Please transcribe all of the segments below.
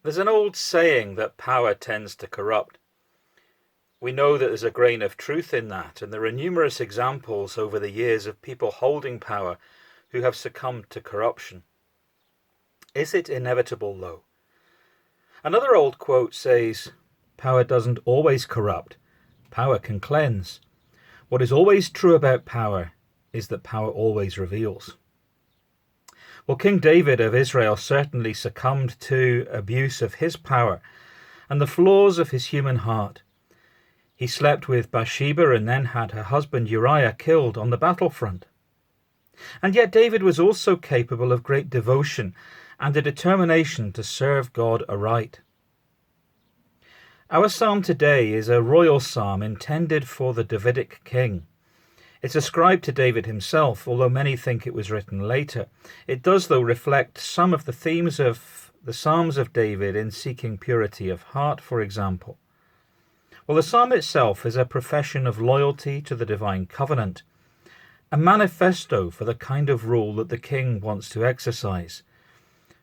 There's an old saying that power tends to corrupt. We know that there's a grain of truth in that, and there are numerous examples over the years of people holding power who have succumbed to corruption. Is it inevitable, though? Another old quote says, "Power doesn't always corrupt. Power can cleanse. What is always true about power is that power always reveals." Well, King David of Israel certainly succumbed to abuse of his power and the flaws of his human heart. He slept with Bathsheba and then had her husband Uriah killed on the battlefront. And yet David was also capable of great devotion and a determination to serve God aright. Our psalm today is a royal psalm intended for the Davidic king. It's ascribed to David himself, although many think it was written later. It does, though, reflect some of the themes of the Psalms of David in seeking purity of heart, for example. Well, the psalm itself is a profession of loyalty to the divine covenant, a manifesto for the kind of rule that the king wants to exercise.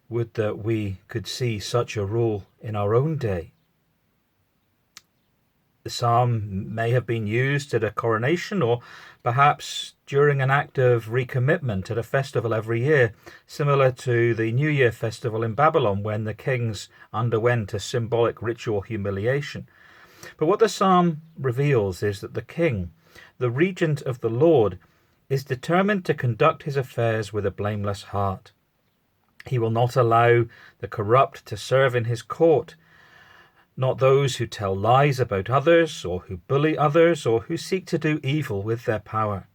Would that we could see such a rule in our own day. The psalm may have been used at a coronation or perhaps during an act of recommitment at a festival every year, similar to the New Year festival in Babylon when the kings underwent a symbolic ritual humiliation. But what the psalm reveals is that the king, the regent of the Lord, is determined to conduct his affairs with a blameless heart. He will not allow the corrupt to serve in his court, not those who tell lies about others, or who bully others, or who seek to do evil with their power.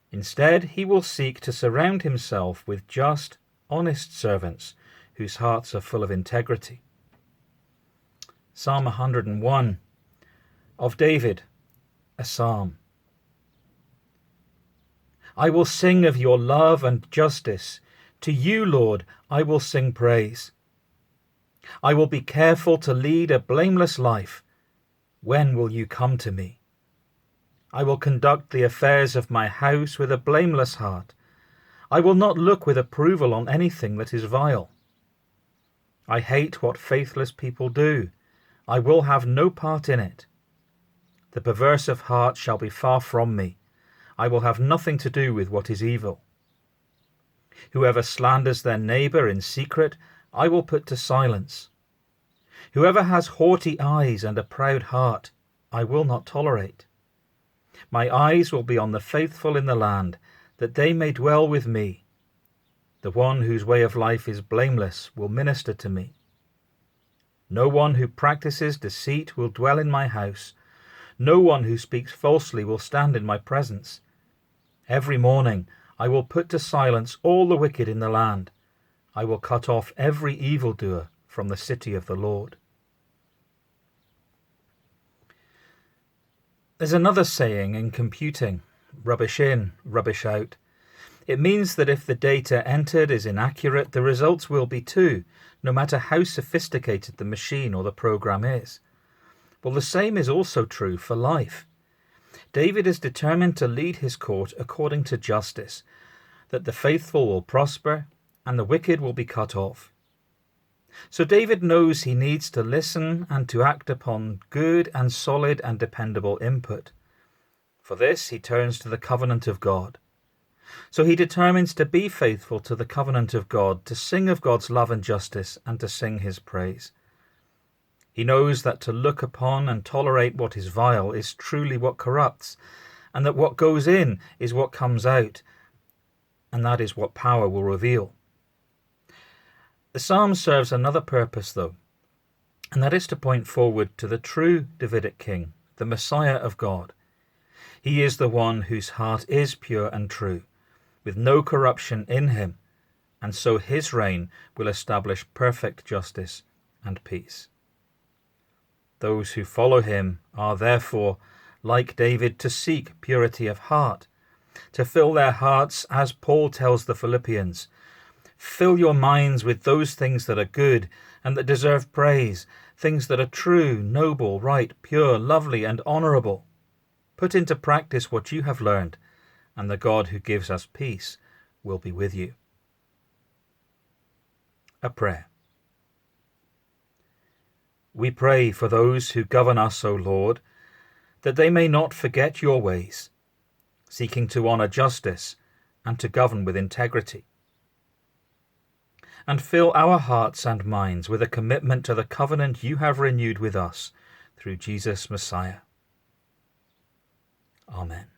Instead, he will seek to surround himself with just, honest servants whose hearts are full of integrity. Psalm 101 of David, a psalm. I will sing of your love and justice. To you, Lord, I will sing praise. I will be careful to lead a blameless life. When will you come to me? I will conduct the affairs of my house with a blameless heart. I will not look with approval on anything that is vile. I hate what faithless people do. I will have no part in it. The perverse of heart shall be far from me. I will have nothing to do with what is evil. Whoever slanders their neighbor in secret, I will put to silence. Whoever has haughty eyes and a proud heart, I will not tolerate. My eyes will be on the faithful in the land, that they may dwell with me. The one whose way of life is blameless will minister to me. No one who practices deceit will dwell in my house. No one who speaks falsely will stand in my presence. Every morning I will put to silence all the wicked in the land. I will cut off every evildoer from the city of the Lord. There's another saying in computing, rubbish in, rubbish out. It means that if the data entered is inaccurate, the results will be too, no matter how sophisticated the machine or the program is. Well, the same is also true for life. David is determined to lead his court according to justice, that the faithful will prosper and the wicked will be cut off. So David knows he needs to listen and to act upon good and solid and dependable input. For this, he turns to the covenant of God. So he determines to be faithful to the covenant of God, to sing of God's love and justice, and to sing his praise. He knows that to look upon and tolerate what is vile is truly what corrupts, and that what goes in is what comes out, and that is what power will reveal. The psalm serves another purpose, though, and that is to point forward to the true Davidic king, the Messiah of God. He is the one whose heart is pure and true, with no corruption in him, and so his reign will establish perfect justice and peace. Those who follow him are therefore, like David, to seek purity of heart, to fill their hearts, as Paul tells the Philippians, fill your minds with those things that are good and that deserve praise, things that are true, noble, right, pure, lovely, and honourable. Put into practice what you have learned, and the God who gives us peace will be with you. A prayer. We pray for those who govern us, O Lord, that they may not forget your ways, seeking to honour justice and to govern with integrity. And fill our hearts and minds with a commitment to the covenant you have renewed with us through Jesus Messiah. Amen.